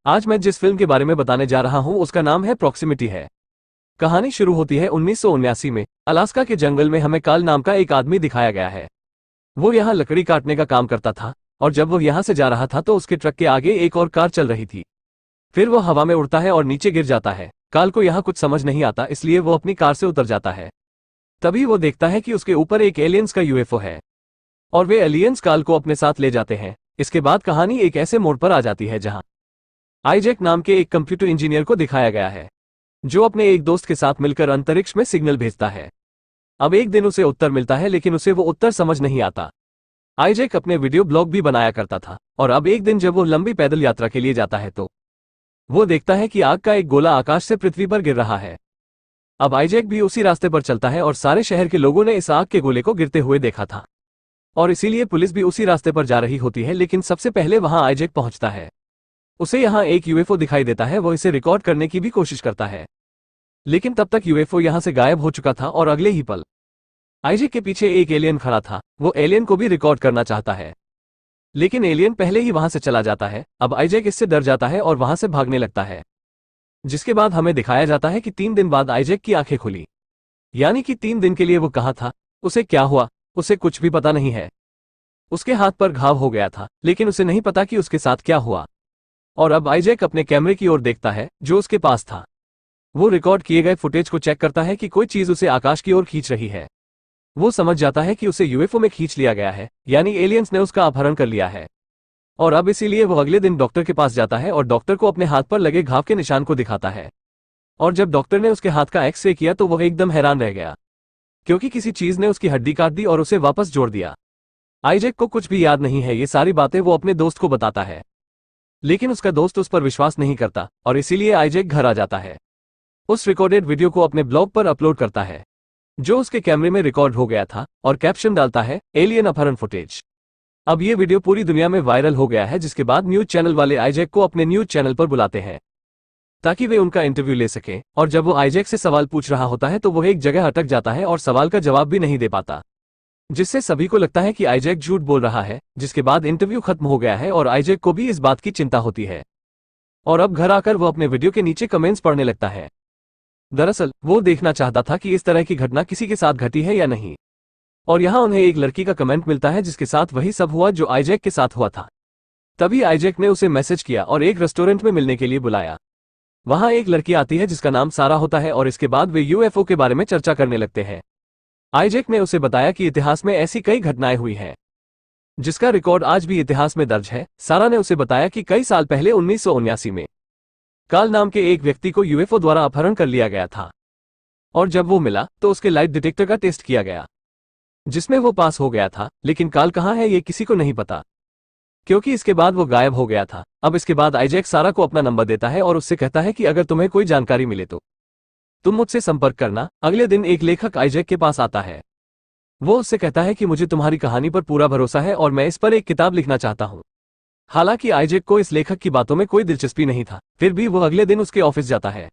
आज मैं जिस फिल्म के बारे में बताने जा रहा हूं उसका नाम है प्रॉक्सिमिटी है। कहानी शुरू होती है 1979 में। अलास्का के जंगल में हमें काल नाम का एक आदमी दिखाया गया है। वो यहाँ लकड़ी काटने का काम करता था और जब वो यहाँ से जा रहा था तो उसके ट्रक के आगे एक और कार चल रही थी। फिर वो हवा में उड़ता है और नीचे गिर जाता है। काल को यहाँ कुछ समझ नहीं आता, इसलिए वो अपनी कार से उतर जाता है। तभी वो देखता है कि उसके ऊपर एक एलियंस का यूएफओ है और वे एलियंस काल को अपने साथ ले जाते हैं। इसके बाद कहानी एक ऐसे मोड़ पर आ जाती है जहाँ आइजैक नाम के एक कंप्यूटर इंजीनियर को दिखाया गया है जो अपने एक दोस्त के साथ मिलकर अंतरिक्ष में सिग्नल भेजता है। अब एक दिन उसे उत्तर मिलता है लेकिन उसे वो उत्तर समझ नहीं आता। आइजैक अपने वीडियो ब्लॉग भी बनाया करता था और अब एक दिन जब वो लंबी पैदल यात्रा के लिए जाता है तो वो देखता है कि आग का एक गोला आकाश से पृथ्वी पर गिर रहा है। अब आइजैक भी उसी रास्ते पर चलता है और सारे शहर के लोगों ने इस आग के गोले को गिरते हुए देखा था और इसीलिए पुलिस भी उसी रास्ते पर जा रही होती है। लेकिन सबसे पहले वहां आइजैक पहुंचता है। उसे यहाँ एक यूएफओ दिखाई देता है। वो इसे रिकॉर्ड करने की भी कोशिश करता है लेकिन तब तक यूएफओ यहाँ से गायब हो चुका था और अगले ही पल आइजैक के पीछे एक एलियन खड़ा था। वो एलियन को भी रिकॉर्ड करना चाहता है लेकिन एलियन पहले ही वहां से चला जाता है। अब आइजैक इससे डर जाता है और वहां से भागने लगता है, जिसके बाद हमें दिखाया जाता है कि 3 दिन बाद आइजैक की आंखें खुली। यानी कि 3 दिन के लिए वो कहाँ था, उसे क्या हुआ, उसे कुछ भी पता नहीं है। उसके हाथ पर घाव हो गया था लेकिन उसे नहीं पता कि उसके साथ क्या हुआ। और अब आइजैक अपने कैमरे की ओर देखता है जो उसके पास था। वो रिकॉर्ड किए गए फुटेज को चेक करता है कि कोई चीज उसे आकाश की ओर खींच रही है। वो समझ जाता है कि उसे यूएफओ में खींच लिया गया है, यानी एलियंस ने उसका अपहरण कर लिया है। और अब इसीलिए वो अगले दिन डॉक्टर के पास जाता है और डॉक्टर को अपने हाथ पर लगे घाव के निशान को दिखाता है। और जब डॉक्टर ने उसके हाथ का एक्सरे किया तो वह एकदम हैरान रह गया क्योंकि किसी चीज ने उसकी हड्डी काट दी और उसे वापस जोड़ दिया। आइजैक को कुछ भी याद नहीं है। ये सारी बातें वो अपने दोस्त को बताता है लेकिन उसका दोस्त उस पर विश्वास नहीं करता और इसीलिए आइजैक घर आ जाता है। उस रिकॉर्डेड वीडियो को अपने ब्लॉग पर अपलोड करता है जो उसके कैमरे में रिकॉर्ड हो गया था और कैप्शन डालता है एलियन अपहरण फुटेज। अब ये वीडियो पूरी दुनिया में वायरल हो गया है, जिसके बाद न्यूज चैनल वाले आइजैक को अपने न्यूज चैनल पर बुलाते हैं ताकि वे उनका इंटरव्यू ले सकें। और जब वो आइजैक से सवाल पूछ रहा होता है तो वह एक जगह अटक जाता है और सवाल का जवाब भी नहीं दे पाता, जिससे सभी को लगता है कि आइजैक झूठ बोल रहा है। जिसके बाद इंटरव्यू खत्म हो गया है और आइजैक को भी इस बात की चिंता होती है और अब घर आकर वो अपने वीडियो के नीचे कमेंट्स पढ़ने लगता है। दरअसल वो देखना चाहता था कि इस तरह की घटना किसी के साथ घटी है या नहीं। और यहाँ उन्हें एक लड़की का कमेंट मिलता है जिसके साथ वही सब हुआ जो आइजैक के साथ हुआ था। तभी आइजैक ने उसे मैसेज किया और एक रेस्टोरेंट में मिलने के लिए बुलाया। वहां एक लड़की आती है जिसका नाम सारा होता है और इसके बाद वे यूएफओ के बारे में चर्चा करने लगते हैं। आइजैक ने उसे बताया कि इतिहास में ऐसी कई घटनाएं हुई हैं जिसका रिकॉर्ड आज भी इतिहास में दर्ज है। सारा ने उसे बताया कि कई साल पहले 1979 में काल नाम के एक व्यक्ति को यूएफओ द्वारा अपहरण कर लिया गया था और जब वो मिला तो उसके लाइट डिटेक्टर का टेस्ट किया गया जिसमें वो पास हो गया था। लेकिन काल कहाँ है ये किसी को नहीं पता क्योंकि इसके बाद वो गायब हो गया था। अब इसके बाद आइजैक सारा को अपना नंबर देता है और उससे कहता है कि अगर तुम्हें कोई जानकारी मिले तो तुम मुझसे संपर्क करना। अगले दिन एक लेखक आइजैक के पास आता है। वो उससे कहता है कि मुझे तुम्हारी कहानी पर पूरा भरोसा है और मैं इस पर एक किताब लिखना चाहता हूँ। हालांकि आइजैक को इस लेखक की बातों में कोई दिलचस्पी नहीं था, फिर भी वो अगले दिन उसके ऑफिस जाता है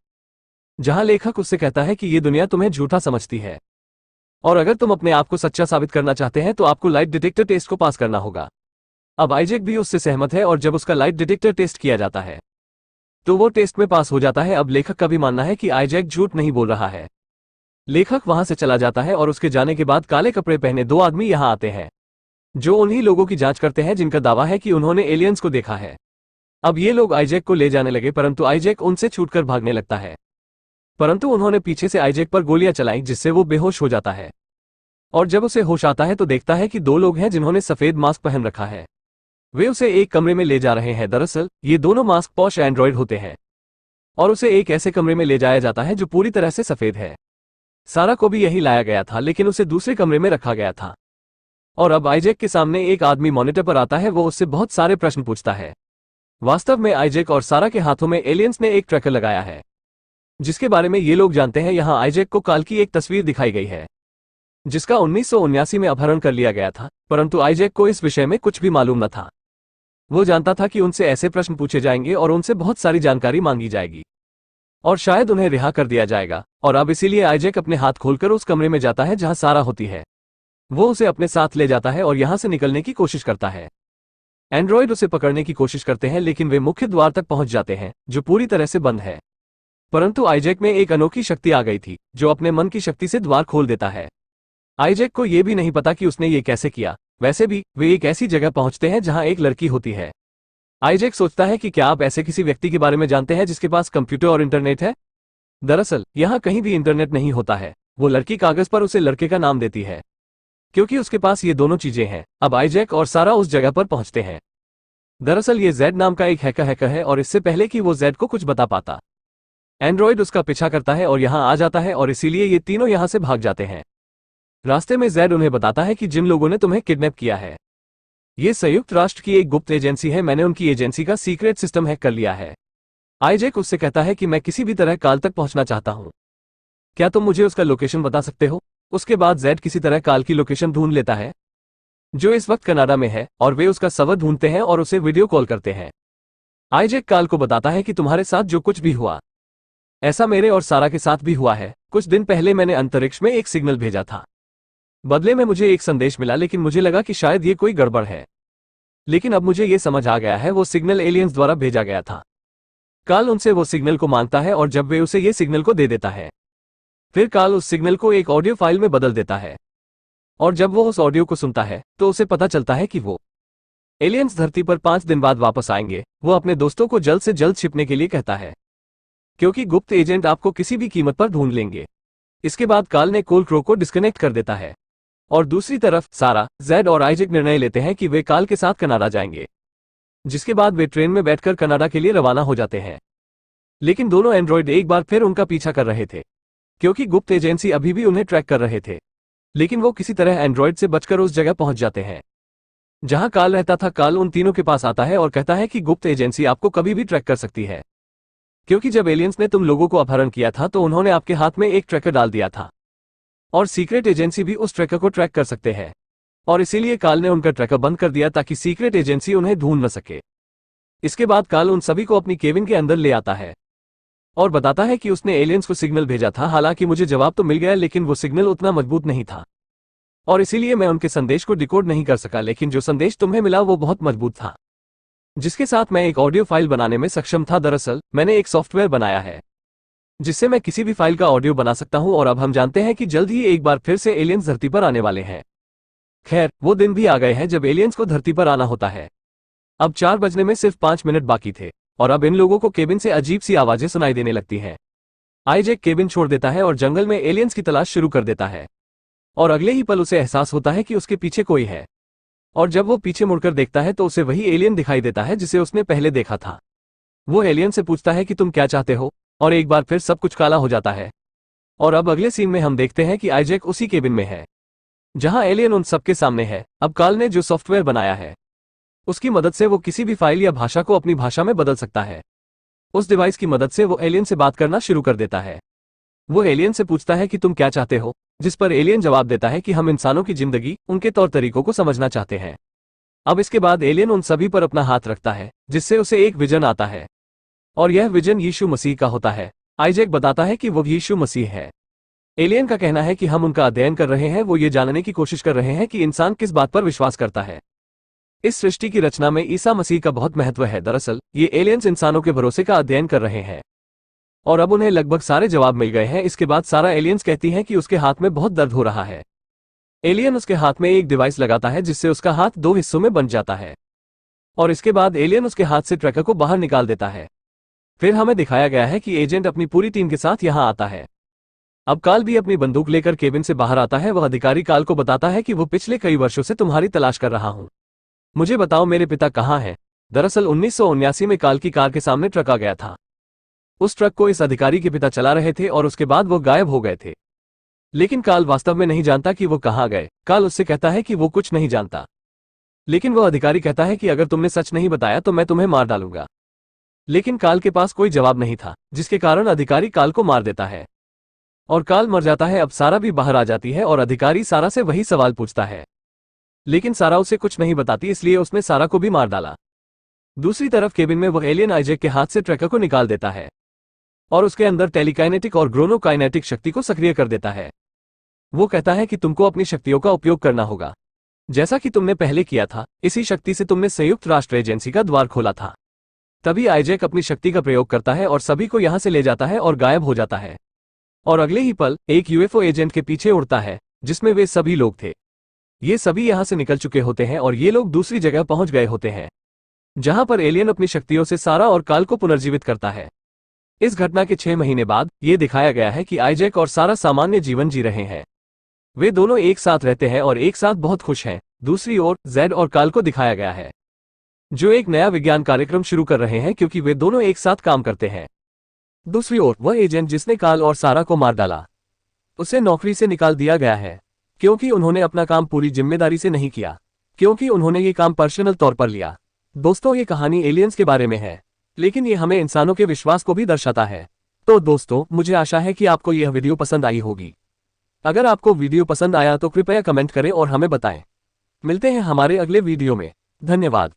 जहां लेखक उससे कहता है कि ये दुनिया तुम्हें झूठा समझती है और अगर तुम अपने आप को सच्चा साबित करना चाहते हैं तो आपको लाइट डिटेक्टर टेस्ट को पास करना होगा। अब आइजैक भी उससे सहमत है और जब उसका लाइट डिटेक्टर टेस्ट किया जाता है तो वो टेस्ट में पास हो जाता है। अब लेखक का भी मानना है कि आइजैक झूठ नहीं बोल रहा है। लेखक वहां से चला जाता है और उसके जाने के बाद काले कपड़े पहने 2 आदमी यहां आते हैं जो उन्हीं लोगों की जांच करते हैं जिनका दावा है कि उन्होंने एलियंस को देखा है। अब ये लोग आइजैक को ले जाने लगे परंतु आइजैक उनसे छूटकर भागने लगता है, परंतु उन्होंने पीछे से आइजैक पर गोलियां चलाई जिससे वो बेहोश हो जाता है। और जब उसे होश आता है तो देखता है कि 2 लोग हैं जिन्होंने सफेद मास्क पहन रखा है। वे उसे एक कमरे में ले जा रहे हैं। दरअसल ये दोनों मास्क पॉश एंड्रॉइड होते हैं और उसे एक ऐसे कमरे में ले जाया जाता है जो पूरी तरह से सफेद है। सारा को भी यही लाया गया था लेकिन उसे दूसरे कमरे में रखा गया था। और अब आइजैक के सामने एक आदमी मॉनिटर पर आता है। वो उससे बहुत सारे प्रश्न पूछता है। वास्तव में आइजैक और सारा के हाथों में एलियंस ने एक ट्रैकर लगाया है जिसके बारे में ये लोग जानते हैं। यहाँ आइजैक को काल की एक तस्वीर दिखाई गई है जिसका 1979 में अपहरण कर लिया गया था, परंतु आइजैक को इस विषय में कुछ भी मालूम न था। वो जानता था कि उनसे ऐसे प्रश्न पूछे जाएंगे और उनसे बहुत सारी जानकारी मांगी जाएगी और शायद उन्हें रिहा कर दिया जाएगा। और अब इसीलिए आइजैक अपने हाथ खोलकर उस कमरे में जाता है जहां सारा होती है। वो उसे अपने साथ ले जाता है और यहां से निकलने की कोशिश करता है एंड्रॉयड उसे पकड़ने की कोशिश करते हैं लेकिन वे मुख्य द्वार तक पहुंच जाते हैं जो पूरी तरह से बंद है। परंतु आइजैक में एक अनोखी शक्ति आ गई थी जो अपने मन की शक्ति से द्वार खोल देता है। आइजैक को यह भी नहीं पता कि उसने ये कैसे किया। वैसे भी वे एक ऐसी जगह पहुंचते हैं जहां एक लड़की होती है। आइजैक सोचता है कि क्या आप ऐसे किसी व्यक्ति के बारे में जानते हैं जिसके पास कंप्यूटर और इंटरनेट है। दरअसल यहाँ कहीं भी इंटरनेट नहीं होता है। वो लड़की कागज पर उसे लड़के का नाम देती है। क्योंकि उसके पास ये दोनों चीजें हैं, अब आइजैक और सारा उस जगह पर पहुंचते हैं। दरअसल ये जेड नाम का एक हैकर है और इससे पहले कि वो जेड को कुछ बता पाता, एंड्रॉयड उसका पीछा करता है और यहाँ आ जाता है और इसीलिए ये तीनों यहाँ से भाग जाते हैं। रास्ते में जेड उन्हें बताता है कि जिन लोगों ने तुम्हें किडनैप किया है ये संयुक्त राष्ट्र की एक गुप्त एजेंसी है। मैंने उनकी एजेंसी का सीक्रेट सिस्टम हैक कर लिया है। आइजैक उससे कहता है कि मैं किसी भी तरह काल तक पहुंचना चाहता हूं, क्या तुम मुझे उसका लोकेशन बता सकते हो। उसके बाद जेड किसी तरह काल की लोकेशन ढूंढ लेता है जो इस वक्त कनाडा में है और वे उसका सवर ढूंढते हैं और उसे वीडियो कॉल करते हैं। आइजैक काल को बताता है कि तुम्हारे साथ जो कुछ भी हुआ ऐसा मेरे और सारा के साथ भी हुआ है। कुछ दिन पहले मैंने अंतरिक्ष में एक सिग्नल भेजा था, बदले में मुझे एक संदेश मिला लेकिन मुझे लगा कि शायद ये कोई गड़बड़ है। लेकिन अब मुझे ये समझ आ गया है वो सिग्नल एलियंस द्वारा भेजा गया था। काल उनसे वो सिग्नल को मांगता है और जब वे उसे ये सिग्नल को दे देता है फिर काल उस सिग्नल को एक ऑडियो फाइल में बदल देता है और जब वो उस ऑडियो को सुनता है तो उसे पता चलता है कि वो एलियंस धरती पर 5 दिन बाद वापस आएंगे। वो अपने दोस्तों को जल्द से जल्द छिपने के लिए कहता है क्योंकि गुप्त एजेंट आपको किसी भी कीमत पर ढूंढ लेंगे। इसके बाद काल ने कोल क्रो को डिस्कनेक्ट कर देता है और दूसरी तरफ सारा, जेड और आइजैक निर्णय लेते हैं कि वे काल के साथ कनाडा जाएंगे, जिसके बाद वे ट्रेन में बैठकर कनाडा के लिए रवाना हो जाते हैं। लेकिन दोनों एंड्रॉयड एक बार फिर उनका पीछा कर रहे थे क्योंकि गुप्त एजेंसी अभी भी उन्हें ट्रैक कर रहे थे। लेकिन वो किसी तरह एंड्रॉयड से बचकर उस जगह पहुंच जाते हैं जहां काल रहता था। काल उन तीनों के पास आता है और कहता है कि गुप्त एजेंसी आपको कभी भी ट्रैक कर सकती है क्योंकि जब एलियंस ने तुम लोगों को अपहरण किया था तो उन्होंने आपके हाथ में एक ट्रैकर डाल दिया था और सीक्रेट एजेंसी भी उस ट्रैकर को ट्रैक कर सकते हैं और इसीलिए काल ने उनका ट्रैकर बंद कर दिया ताकि सीक्रेट एजेंसी उन्हें ढूंढ न सके। इसके बाद काल उन सभी को अपनी केबिन के अंदर ले आता है और बताता है कि उसने एलियंस को सिग्नल भेजा था। हालांकि मुझे जवाब तो मिल गया लेकिन वो सिग्नल उतना मजबूत नहीं था और इसीलिए मैं उनके संदेश को डिकोड नहीं कर सका। लेकिन जो संदेश तुम्हें मिला वो बहुत मजबूत था जिसके साथ मैं एक ऑडियो फाइल बनाने में सक्षम था। दरअसल मैंने एक सॉफ्टवेयर बनाया है जिससे मैं किसी भी फाइल का ऑडियो बना सकता हूं और अब हम जानते हैं कि जल्द ही एक बार फिर से एलियंस धरती पर आने वाले हैं। खैर वो दिन भी आ गए हैं जब एलियंस को धरती पर आना होता है। अब 4 बजने में सिर्फ 5 मिनट बाकी थे और अब इन लोगों को केबिन से अजीब सी आवाजें सुनाई देने लगती हैं। आइजैक केबिन छोड़ देता है और जंगल में एलियंस की तलाश शुरू कर देता है और अगले ही पल उसे एहसास होता है कि उसके पीछे कोई है और जब वो पीछे मुड़कर देखता है तो उसे वही एलियन दिखाई देता है जिसे उसने पहले देखा था। वो एलियन से पूछता है कि तुम क्या चाहते हो और एक बार फिर सब कुछ काला हो जाता है और अब अगले सीन में हम देखते हैं कि आइजैक उसी केबिन में है जहां एलियन उन सबके सामने है। अब काल ने जो सॉफ्टवेयर बनाया है उसकी मदद से वो किसी भी फाइल या भाषा को अपनी भाषा में बदल सकता है। उस डिवाइस की मदद से वो एलियन से बात करना शुरू कर देता है। वो एलियन से पूछता है कि तुम क्या चाहते हो, जिस पर एलियन जवाब देता है कि हम इंसानों की जिंदगी, उनके तौर तरीकों को समझना चाहते हैं। अब इसके बाद एलियन उन सभी पर अपना हाथ रखता है जिससे उसे एक विजन आता है और यह विजन यीशु मसीह का होता है। आइजैक बताता है कि वो यीशु मसीह है। एलियन का कहना है कि हम उनका अध्ययन कर रहे हैं, वो ये जानने की कोशिश कर रहे हैं कि इंसान किस बात पर विश्वास करता है। इस सृष्टि की रचना में ईसा मसीह का बहुत महत्व है। दरअसल ये एलियंस इंसानों के भरोसे का अध्ययन कर रहे हैं और अब उन्हें लगभग सारे जवाब मिल गए हैं। इसके बाद सारा एलियंस कहती हैं कि उसके हाथ में बहुत दर्द हो रहा है। एलियन उसके हाथ में एक डिवाइस लगाता है जिससे उसका हाथ 2 हिस्सों में बंट जाता है और इसके बाद एलियन उसके हाथ से ट्रैकर को बाहर निकाल देता है। फिर हमें दिखाया गया है कि एजेंट अपनी पूरी टीम के साथ यहां आता है। अब काल भी अपनी बंदूक लेकर केबिन से बाहर आता है। वह अधिकारी काल को बताता है कि वो पिछले कई वर्षों से तुम्हारी तलाश कर रहा हूं, मुझे बताओ मेरे पिता कहां हैं। दरअसल 1979 में काल की कार के सामने ट्रक आ गया था। उस ट्रक को इस अधिकारी के पिता चला रहे थे और उसके बाद वो गायब हो गए थे। लेकिन काल वास्तव में नहीं जानता कि वो कहां गए। काल उससे कहता है कि वो कुछ नहीं जानता, लेकिन वो अधिकारी कहता है कि अगर तुमने सच नहीं बताया तो मैं तुम्हें मार डालूंगा। लेकिन काल के पास कोई जवाब नहीं था, जिसके कारण अधिकारी काल को मार देता है और काल मर जाता है। अब सारा भी बाहर आ जाती है और अधिकारी सारा से वही सवाल पूछता है, लेकिन सारा उसे कुछ नहीं बताती, इसलिए उसने सारा को भी मार डाला। दूसरी तरफ केबिन में वह एलियन आइजैक के हाथ से ट्रैकर को निकाल देता है और उसके अंदर टेलीकाइनेटिक और ग्रोनोकाइनेटिक शक्ति को सक्रिय कर देता है। वो कहता है कि तुमको अपनी शक्तियों का उपयोग करना होगा। जैसा कि तुमने पहले किया था, इसी शक्ति से तुमने संयुक्त राष्ट्र एजेंसी का द्वार खोला था। तभी आईजैक अपनी शक्ति का प्रयोग करता है और सभी को यहां से ले जाता है और गायब हो जाता है। और अगले ही पल एक यूएफओ एजेंट के पीछे उड़ता है, जिसमें वे सभी लोग थे। ये सभी यहां से निकल चुके होते हैं और ये लोग दूसरी जगह पहुंच गए होते हैं, जहां पर एलियन अपनी शक्तियों से सारा और काल को पुनर्जीवित करता है। इस घटना के 6 महीने बाद ये दिखाया गया है कि आईजैक और सारा सामान्य जीवन जी रहे हैं। वे दोनों एक साथ रहते हैं और एक साथ बहुत खुश हैं। दूसरी ओर जेड और काल को दिखाया गया है, जो एक नया विज्ञान कार्यक्रम शुरू कर रहे हैं क्योंकि वे दोनों एक साथ काम करते हैं। दूसरी ओर वह एजेंट जिसने काल और सारा को मार डाला, उसे नौकरी से निकाल दिया गया है क्योंकि उन्होंने अपना काम पूरी जिम्मेदारी से नहीं किया, क्योंकि उन्होंने ये काम पर्सनल तौर पर लिया। दोस्तों, ये कहानी एलियंस के बारे में है, लेकिन ये हमें इंसानों के विश्वास को भी दर्शाता है। तो दोस्तों, मुझे आशा है कि आपको यह वीडियो पसंद आई होगी। अगर आपको वीडियो पसंद आया तो कृपया कमेंट करें और हमें बताएं। मिलते हैं हमारे अगले वीडियो में। धन्यवाद।